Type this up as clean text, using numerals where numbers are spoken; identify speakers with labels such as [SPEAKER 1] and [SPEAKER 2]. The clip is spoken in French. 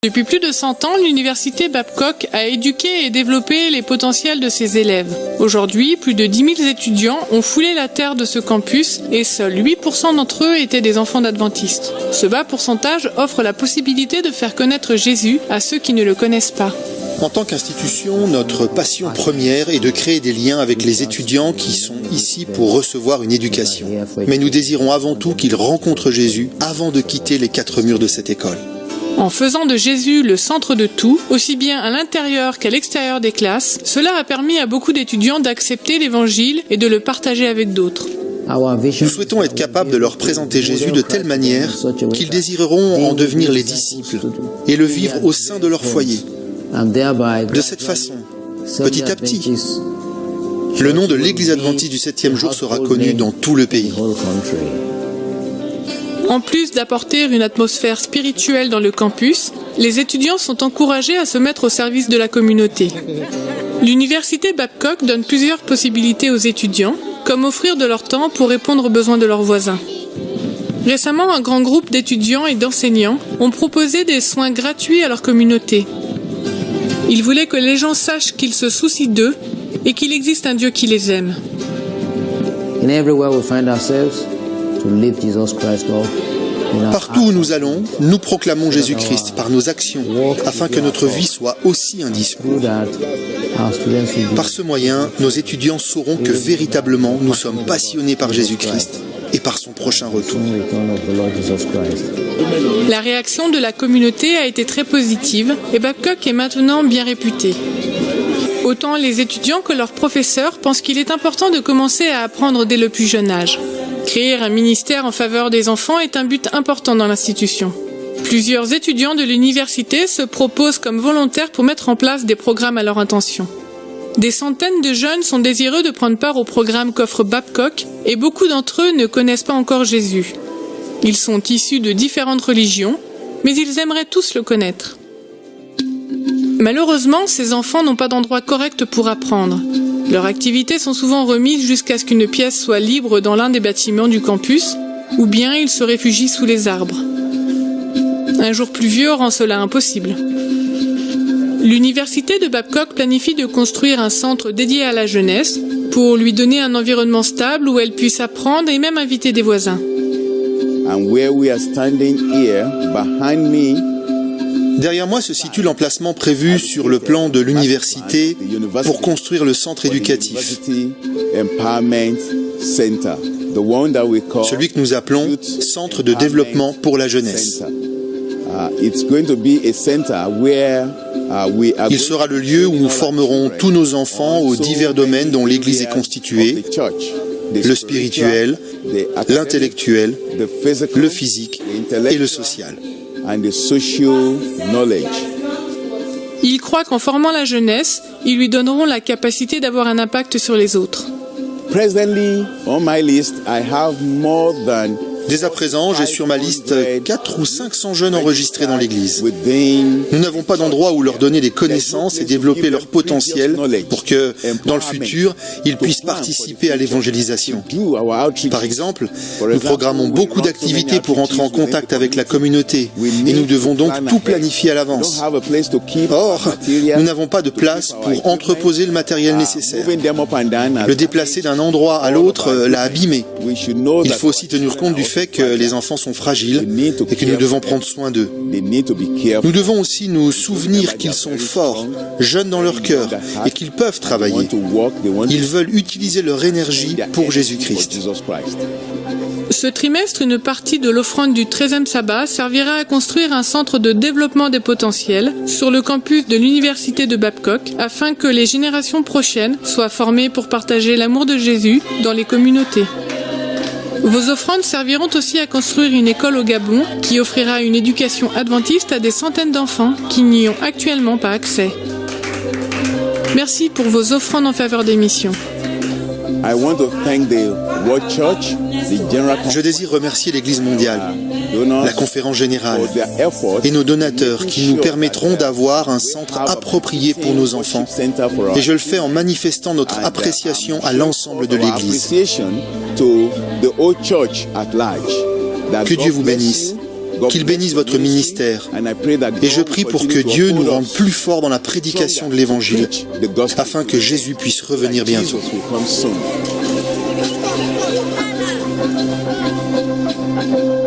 [SPEAKER 1] Depuis plus de 100 ans, l'université Babcock a éduqué et développé les potentiels de ses élèves. Aujourd'hui, plus de 10 000 étudiants ont foulé la terre de ce campus et seuls 8% d'entre eux étaient des enfants d'adventistes. Ce bas pourcentage offre la possibilité de faire connaître Jésus à ceux qui ne le connaissent pas.
[SPEAKER 2] En tant qu'institution, notre passion première est de créer des liens avec les étudiants qui sont ici pour recevoir une éducation. Mais nous désirons avant tout qu'ils rencontrent Jésus avant de quitter les 4 murs de cette école.
[SPEAKER 1] En faisant de Jésus le centre de tout, aussi bien à l'intérieur qu'à l'extérieur des classes, cela a permis à beaucoup d'étudiants d'accepter l'Évangile et de le partager avec d'autres.
[SPEAKER 2] Nous souhaitons être capables de leur présenter Jésus de telle manière qu'ils désireront en devenir les disciples et le vivre au sein de leur foyer. De cette façon, petit à petit, le nom de l'Église adventiste du 7e jour sera connu dans tout le pays.
[SPEAKER 1] En plus d'apporter une atmosphère spirituelle dans le campus, les étudiants sont encouragés à se mettre au service de la communauté. L'université Babcock donne plusieurs possibilités aux étudiants, comme offrir de leur temps pour répondre aux besoins de leurs voisins. Récemment, un grand groupe d'étudiants et d'enseignants ont proposé des soins gratuits à leur communauté. Ils voulaient que les gens sachent qu'ils se soucient d'eux et qu'il existe un Dieu qui les aime.
[SPEAKER 2] Partout où nous allons, nous proclamons Jésus-Christ par nos actions, afin que notre vie soit aussi un discours. Par ce moyen, nos étudiants sauront que véritablement nous sommes passionnés par Jésus-Christ et par son prochain retour.
[SPEAKER 1] La réaction de la communauté a été très positive et Babcock est maintenant bien réputé. Autant les étudiants que leurs professeurs pensent qu'il est important de commencer à apprendre dès le plus jeune âge. Créer un ministère en faveur des enfants est un but important dans l'institution. Plusieurs étudiants de l'université se proposent comme volontaires pour mettre en place des programmes à leur intention. Des centaines de jeunes sont désireux de prendre part au programme qu'offre Babcock et beaucoup d'entre eux ne connaissent pas encore Jésus. Ils sont issus de différentes religions, mais ils aimeraient tous le connaître. Malheureusement, ces enfants n'ont pas d'endroit correct pour apprendre. Leurs activités sont souvent remises jusqu'à ce qu'une pièce soit libre dans l'un des bâtiments du campus, ou bien ils se réfugient sous les arbres. Un jour pluvieux rend cela impossible. L'université de Babcock planifie de construire un centre dédié à la jeunesse pour lui donner un environnement stable où elle puisse apprendre et même inviter des voisins.
[SPEAKER 2] Derrière moi se situe l'emplacement prévu sur le plan de l'université pour construire le centre éducatif. Celui que nous appelons Centre de développement pour la jeunesse. Il sera le lieu où nous formerons tous nos enfants aux divers domaines dont l'Église est constituée, le spirituel, l'intellectuel, le physique et le social. Ils croient qu'en formant la jeunesse, ils lui donneront la capacité d'avoir un impact sur les autres. Dès à présent, j'ai sur ma liste 400 ou 500 jeunes enregistrés dans l'Église. Nous n'avons pas d'endroit où leur donner des connaissances et développer leur potentiel pour que, dans le futur, ils puissent participer à l'évangélisation. Par exemple, nous programmons beaucoup d'activités pour entrer en contact avec la communauté et nous devons donc tout planifier à l'avance. Or, nous n'avons pas de place pour entreposer le matériel nécessaire. Le déplacer d'un endroit à l'autre l'a abîmé. Il faut aussi tenir compte du fait que les enfants sont fragiles et que nous devons prendre soin d'eux. Nous devons aussi nous souvenir qu'ils sont forts, jeunes dans leur cœur et qu'ils peuvent travailler. Ils veulent utiliser leur énergie pour Jésus-Christ.
[SPEAKER 1] Ce trimestre, une partie de l'offrande du 13e sabbat servira à construire un centre de développement des potentiels sur le campus de l'université de Babcock afin que les générations prochaines soient formées pour partager l'amour de Jésus dans les communautés. Vos offrandes serviront aussi à construire une école au Gabon qui offrira une éducation adventiste à des centaines d'enfants qui n'y ont actuellement pas accès. Merci pour vos offrandes en faveur des missions.
[SPEAKER 2] Je désire remercier l'Église mondiale, la conférence générale et nos donateurs qui nous permettront d'avoir un centre approprié pour nos enfants. Et je le fais en manifestant notre appréciation à l'ensemble de l'Église. Que Dieu vous bénisse qu'il bénisse votre ministère. Et je prie pour que Dieu nous rende plus forts dans la prédication de l'Évangile, afin que Jésus puisse revenir bientôt.
[SPEAKER 3] Thank you.